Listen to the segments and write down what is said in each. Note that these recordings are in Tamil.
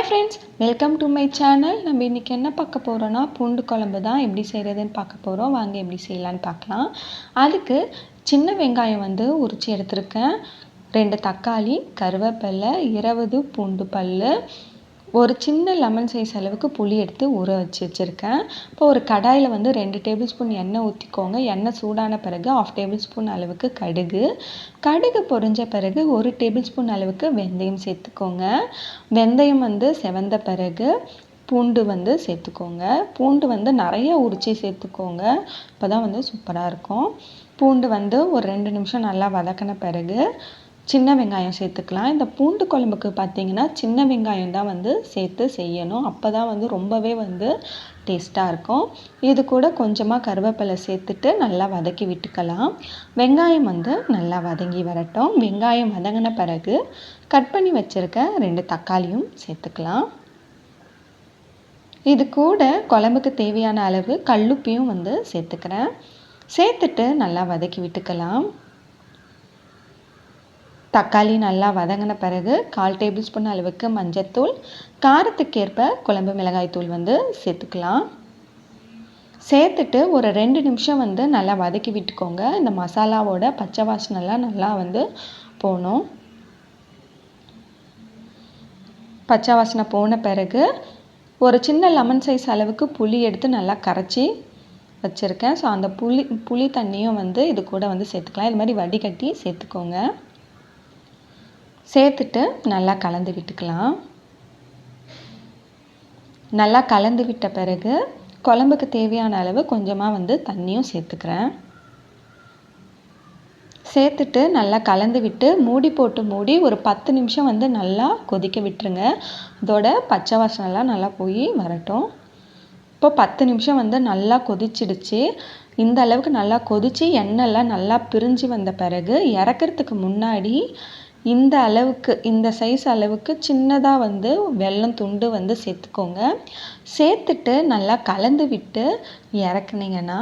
Hi friends, welcome to my channel. நம்ம இன்றைக்கி என்ன பார்க்க போகிறோன்னா பூண்டு குழம்பு தான் எப்படி செய்கிறதுன்னு பார்க்க போகிறோம். வாங்க எப்படி செய்யலான்னு பார்க்கலாம். அதுக்கு சின்ன வெங்காயம் உரித்து எடுத்துருக்கேன், 2 தக்காளி, கருவேப்பிலை, 20 பூண்டு பல், ஒரு சின்ன லெமன் சைஸ் அளவுக்கு புளி எடுத்து ஊற வச்சுருக்கேன். இப்போ ஒரு கடாயில் 2 டேபிள் ஸ்பூன் எண்ணெய் ஊற்றிக்கோங்க. எண்ணெய் சூடான பிறகு 1/2 டேபிள் ஸ்பூன் அளவுக்கு கடுகு பொரிஞ்ச பிறகு 1 டேபிள் ஸ்பூன் அளவுக்கு வெந்தயம் சேர்த்துக்கோங்க. வெந்தயம் செவந்த பிறகு பூண்டு சேர்த்துக்கோங்க. பூண்டு நிறைய உரித்து சேர்த்துக்கோங்க, இப்போ தான் சூப்பராக இருக்கும். பூண்டு ஒரு 2 நிமிஷம் நல்லா வதக்கின பிறகு சின்ன வெங்காயம் சேர்த்துக்கலாம். இந்த பூண்டு குழம்புக்கு பார்த்திங்கன்னா சின்ன வெங்காயம் தான் சேர்த்து செய்யணும், அப்போ தான் ரொம்பவே டேஸ்ட்டாக இருக்கும். இது கூட கொஞ்சமாக கருவேப்பிலை சேர்த்துட்டு நல்லா வதக்கி விட்டுக்கலாம். வெங்காயம் நல்லா வதங்கி வரட்டும். வெங்காயம் வதங்கின பிறகு கட் பண்ணி வச்சுருக்க 2 தக்காளியும் சேர்த்துக்கலாம். இது கூட குழம்புக்கு தேவையான அளவு கல்லுப்பையும் சேர்த்துக்கிறேன். சேர்த்துட்டு நல்லா வதக்கி விட்டுக்கலாம். தக்காளி நல்லா வதங்கின பிறகு 1/4 டேபிள் ஸ்பூன் அளவுக்கு மஞ்சத்தூள், காரத்துக்கேற்ப குழம்பு மிளகாய்த்தூள் சேர்த்துக்கலாம். சேர்த்துட்டு ஒரு 2 நிமிஷம் நல்லா வதக்கி விட்டுக்கோங்க. இந்த மசாலாவோட பச்சை வாசனைலாம் நல்லா போகணும். பச்சை வாசனை போன பிறகு ஒரு சின்ன லெமன் சைஸ் அளவுக்கு புளி எடுத்து நல்லா கரைச்சி வச்சுருக்கேன். ஸோ அந்த புளி தண்ணியும் இது கூட சேர்த்துக்கலாம். இது மாதிரி வடிகட்டி சேர்த்துக்கோங்க. சேர்த்துட்டு நல்லா கலந்து விட்டுக்கலாம். நல்லா கலந்து விட்ட பிறகு குழம்புக்கு தேவையான அளவு கொஞ்சமாக தண்ணியும் சேர்த்துக்கிறேன். சேர்த்துட்டு நல்லா கலந்து விட்டு மூடி ஒரு 10 நிமிஷம் நல்லா கொதிக்க விட்டுருங்க. அதோட பச்சை வாசனைலாம் நல்லா போய் வரட்டும். இப்போ 10 நிமிஷம் நல்லா கொதிச்சிடுச்சு. இந்த அளவுக்கு நல்லா கொதித்து எண்ணெய்லாம் நல்லா பிரிஞ்சு வந்த பிறகு இறக்கிறதுக்கு முன்னாடி இந்த அளவுக்கு, இந்த சைஸ் அளவுக்கு சின்னதாக வெல்லம் துண்டு சேர்த்துக்கோங்க. சேர்த்துட்டு நல்லா கலந்து விட்டு இறக்குனீங்கன்னா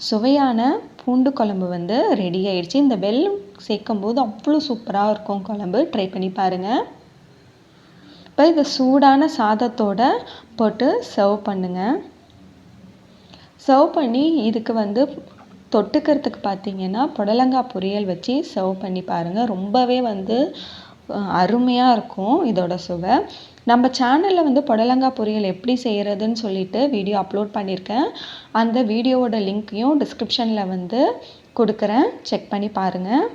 சுவையான பூண்டு குழம்பு ரெடி ஆயிடுச்சு. இந்த வெல்லம் சேர்க்கும்போது அவ்வளோ சூப்பராக இருக்கும் குழம்பு. ட்ரை பண்ணி பாருங்கள். இப்போ இதை சூடான சாதத்தோடு போட்டு சர்வ் பண்ணுங்கள். சர்வ் பண்ணி இதுக்கு தொட்டுக்கிறதுக்கு பார்த்திங்கன்னா புடலங்காய் பொரியல் வச்சு சர்வ் பண்ணி பாருங்கள். ரொம்பவே அருமையாக இருக்கும் இதோட சுவை. நம்ம சேனலில் புடலங்காய் பொரியல் எப்படி செய்கிறதுன்னு சொல்லிட்டு வீடியோ அப்லோட் பண்ணியிருக்கேன். அந்த வீடியோவோட லிங்க்கையும் டிஸ்கிரிப்ஷனில் கொடுக்குறேன், செக் பண்ணி பாருங்கள்.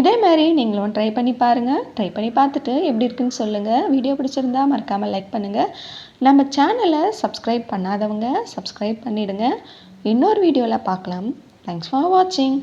இதே மாதிரி நீங்களும் ட்ரை பண்ணி பாருங்கள். ட்ரை பண்ணி பார்த்துட்டு எப்படி இருக்குன்னு சொல்லுங்கள். வீடியோ பிடிச்சிருந்தா மறக்காமல் லைக் பண்ணுங்கள். நம்ம சேனலை சப்ஸ்கிரைப் பண்ணாதவங்க சப்ஸ்கிரைப் பண்ணிவிடுங்க. இன்னொரு வீடியோவில் பார்க்கலாம். Thanks for watching.